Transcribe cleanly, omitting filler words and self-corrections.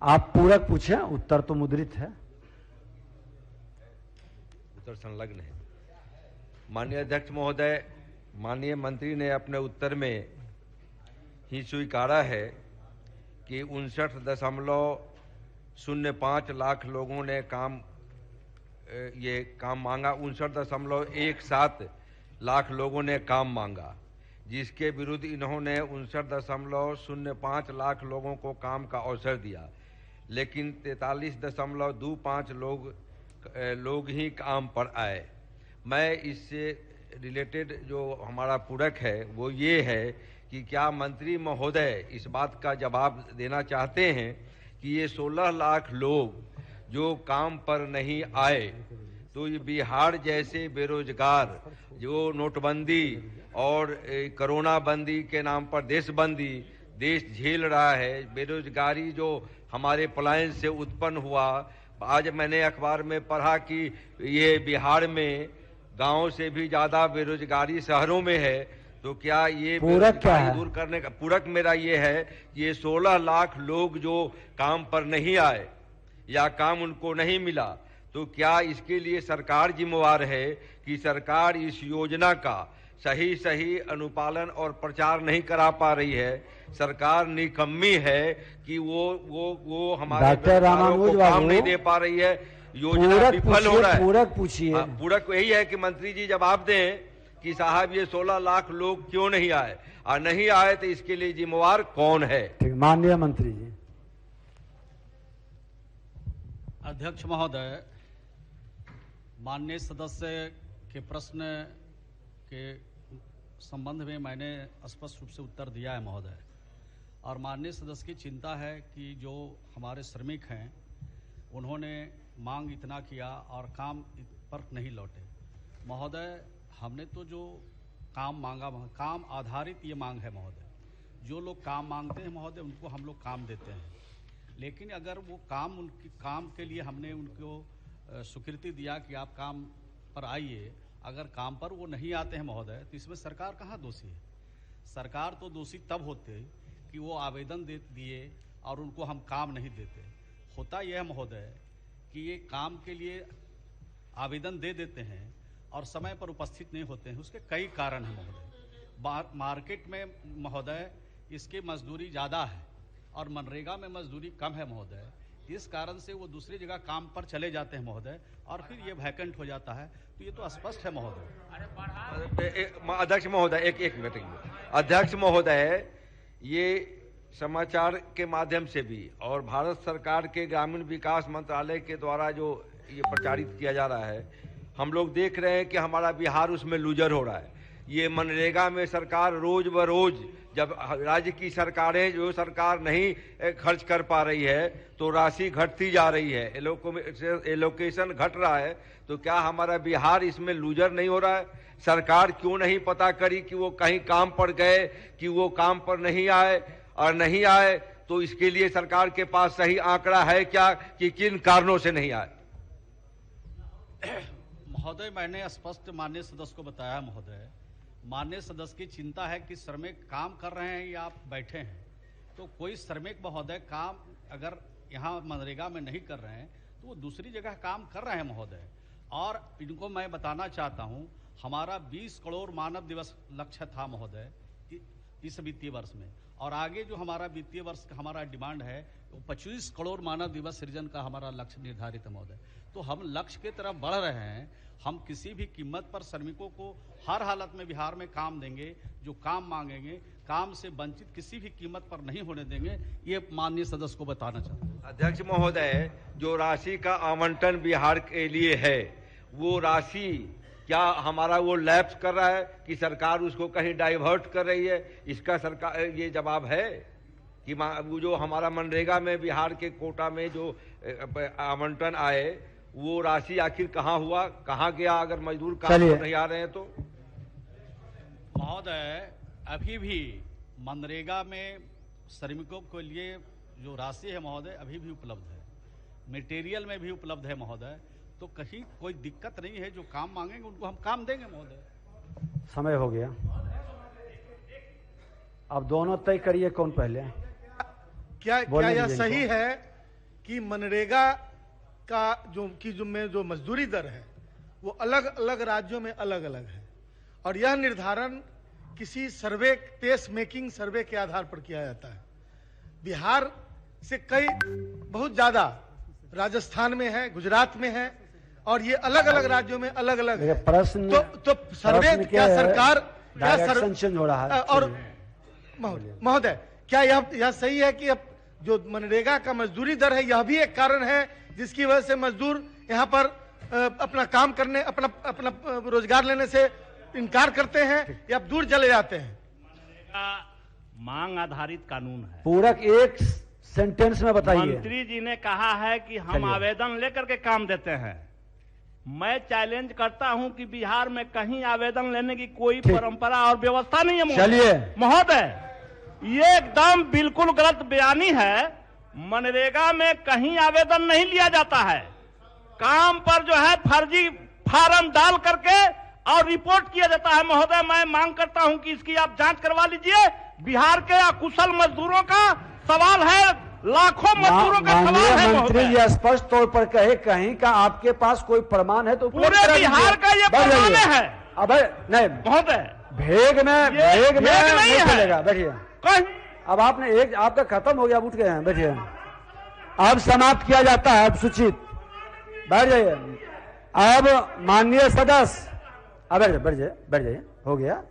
आप पूरक पूछे, उत्तर तो मुद्रित है। उत्तर संलग्न है। माननीय अध्यक्ष महोदय, माननीय मंत्री ने अपने उत्तर में ही स्वीकारा है कि 59.05 लाख लोगों ने काम मांगा। 59.17 लाख लोगों ने काम मांगा, जिसके विरुद्ध इन्होंने 59.05 लाख लोगों को काम का अवसर दिया, लेकिन 43.25 लोग ही काम पर आए। मैं इससे रिलेटेड जो हमारा पूरक है वो ये है कि क्या मंत्री महोदय इस बात का जवाब देना चाहते हैं कि ये 16 लाख लोग जो काम पर नहीं आए, तो ये बिहार जैसे बेरोजगार जो नोटबंदी और कोरोना बंदी के नाम पर देश झेल रहा है, बेरोजगारी जो हमारे पलायन से उत्पन्न हुआ। आज मैंने अखबार में पढ़ा कि ये बिहार में गांव से भी ज्यादा बेरोजगारी शहरों में है। तो क्या ये बेरोजगारी दूर करने का पूरक मेरा ये है कि ये 16 लाख लोग जो काम पर नहीं आए या काम उनको नहीं मिला, तो क्या इसके लिए सरकार जिम्मेवार है कि सरकार इस योजना का सही अनुपालन और प्रचार नहीं करा पा रही है। सरकार निकम्मी है कि वो हमारे को काम नहीं दे पा रही है, योजना विफल हो रहा है। पूरक पूछिए। पूरक यही है कि मंत्री जी जवाब दें कि साहब ये 16 लाख लोग क्यों नहीं आए, और नहीं आए तो इसके लिए जिम्मेवार कौन है। ठीक, माननीय मंत्री जी। अध्यक्ष महोदय, माननीय सदस्य के प्रश्न के संबंध में मैंने स्पष्ट रूप से उत्तर दिया है महोदय, और माननीय सदस्य की चिंता है कि जो हमारे श्रमिक हैं उन्होंने मांग इतना किया और काम पर नहीं लौटे। महोदय, हमने तो जो काम मांगा, काम आधारित ये मांग है महोदय। जो लोग काम मांगते हैं महोदय उनको हम लोग काम देते हैं, लेकिन अगर वो उनकी काम के लिए हमने उनको स्वीकृति दिया कि आप काम पर आइए, अगर काम पर वो नहीं आते हैं महोदय, तो इसमें सरकार कहाँ दोषी है? सरकार तो दोषी तब होते कि वो आवेदन दिए और उनको हम काम नहीं देते। होता यह है महोदय कि ये काम के लिए आवेदन दे देते हैं और समय पर उपस्थित नहीं होते हैं। उसके कई कारण हैं महोदय। मार्केट में महोदय इसकी मजदूरी ज़्यादा है और मनरेगा में मजदूरी कम है महोदय। इस कारण से वो दूसरी जगह काम पर चले जाते हैं महोदय, और फिर ये वैकेंट हो जाता है। तो ये तो स्पष्ट है महोदय। अध्यक्ष महोदय, एक मिनट। अध्यक्ष महोदय, ये समाचार के माध्यम से भी और भारत सरकार के ग्रामीण विकास मंत्रालय के द्वारा जो ये प्रचारित किया जा रहा है, हम लोग देख रहे हैं कि हमारा बिहार उसमें लूजर हो रहा है। ये मनरेगा में सरकार रोज ब रोज, जब राज्य की सरकारें जो सरकार नहीं खर्च कर पा रही है तो राशि घटती जा रही है, एलोकेशन घट रहा है। तो क्या हमारा बिहार इसमें लूजर नहीं हो रहा है? सरकार क्यों नहीं पता करी कि वो कहीं काम पर गए कि वो काम पर नहीं आए, और नहीं आए तो इसके लिए सरकार के पास सही आंकड़ा है क्या कि किन कारणों से नहीं आए? महोदय, मैंने स्पष्ट माननीय सदस्य को बताया महोदय। माननीय सदस्य की चिंता है कि श्रमिक काम कर रहे हैं या आप बैठे हैं। तो कोई श्रमिक महोदय काम अगर यहाँ मनरेगा में नहीं कर रहे हैं तो वो दूसरी जगह काम कर रहे हैं महोदय। और इनको मैं बताना चाहता हूँ, हमारा 20 करोड़ मानव दिवस लक्ष्य था महोदय इस वित्तीय वर्ष में, और आगे जो हमारा वित्तीय वर्ष का हमारा डिमांड है वो 25 करोड़ मानव दिवस सृजन का हमारा लक्ष्य निर्धारित है महोदय। तो हम लक्ष्य की तरफ बढ़ रहे हैं। हम किसी भी कीमत पर श्रमिकों को हर हालत में बिहार में काम देंगे। जो काम मांगेंगे, काम से वंचित किसी भी कीमत पर नहीं होने देंगे। ये माननीय सदस्य को बताना चाहता हूँ। अध्यक्ष महोदय, जो राशि का आवंटन बिहार के लिए है, वो राशि क्या हमारा वो लैप्स कर रहा है कि सरकार उसको कहीं डाइवर्ट कर रही है? इसका सरकार ये जवाब है कि वो जो हमारा मनरेगा में बिहार के कोटा में जो आवंटन आए, वो राशि आखिर कहाँ हुआ, कहाँ गया? अगर मजदूर काम पर नहीं आ रहे हैं तो महोदय, अभी भी मनरेगा में श्रमिकों के लिए जो राशि है महोदय अभी भी उपलब्ध है, मटेरियल में भी उपलब्ध है महोदय। तो कहीं कोई दिक्कत नहीं है। जो काम मांगेंगे उनको हम काम देंगे महोदय। समय हो गया। अब दोनों तय करिए कौन पहले। क्या बोलने यह दीजिए सही इनको। है कि मनरेगा का जो मजदूरी दर है वो अलग अलग राज्यों में अलग अलग है, और यह निर्धारण किसी सर्वे, पेस मेकिंग सर्वे के आधार पर किया जाता है। बिहार से कई बहुत ज्यादा राजस्थान में है, गुजरात में है, और ये अलग अलग राज्यों में अलग अलग है। प्रश्न तो सर्वे प्रश्न क्या है? सरकार डायरेक्शन चेंज हो रहा है। और महोदय क्या यह सही है कि अब जो मनरेगा का मजदूरी दर है यह भी एक कारण है जिसकी वजह से मजदूर यहाँ पर अपना काम करने, अपना रोजगार लेने से इनकार करते हैं या दूर चले जाते हैं? मांग आधारित कानून है। पूरक एक सेंटेंस में बताइए। मंत्री जी ने कहा है कि हम चलिए। आवेदन लेकर के काम देते हैं। मैं चैलेंज करता हूं कि बिहार में कहीं आवेदन लेने की कोई ठीक। परंपरा और व्यवस्था नहीं है महोदय। चलिए। महोदय, ये एकदम बिल्कुल गलत बयानी है। मनरेगा में कहीं आवेदन नहीं लिया जाता है। काम पर जो है फर्जी फार्म डाल करके और रिपोर्ट किया जाता है। महोदय, मैं मांग करता हूं कि इसकी आप जांच करवा लीजिए। बिहार के अकुशल मजदूरों का सवाल है, लाखों मजदूरों का सवाल माननीय है मंत्री महोदय। जी स्पष्ट तौर पर कहे कहीं का आपके पास कोई प्रमाण है तो उपलब्ध पूरे करा दीजिए। बिहार का ये बढ़ प्रमाण जाइए। है अब नहीं, महोदय। भेग में ये भेग नहीं नहीं है। चलेगा। बैठिए। कहीं अब आपने एक आपका खत्म हो गया, उठ गए हैं। बैठिए। अब समाप्त किया जाता है। अब सूचित बैठ जाइए। अब माननीय सदस्य, अब बैठ जाइए, हो गया।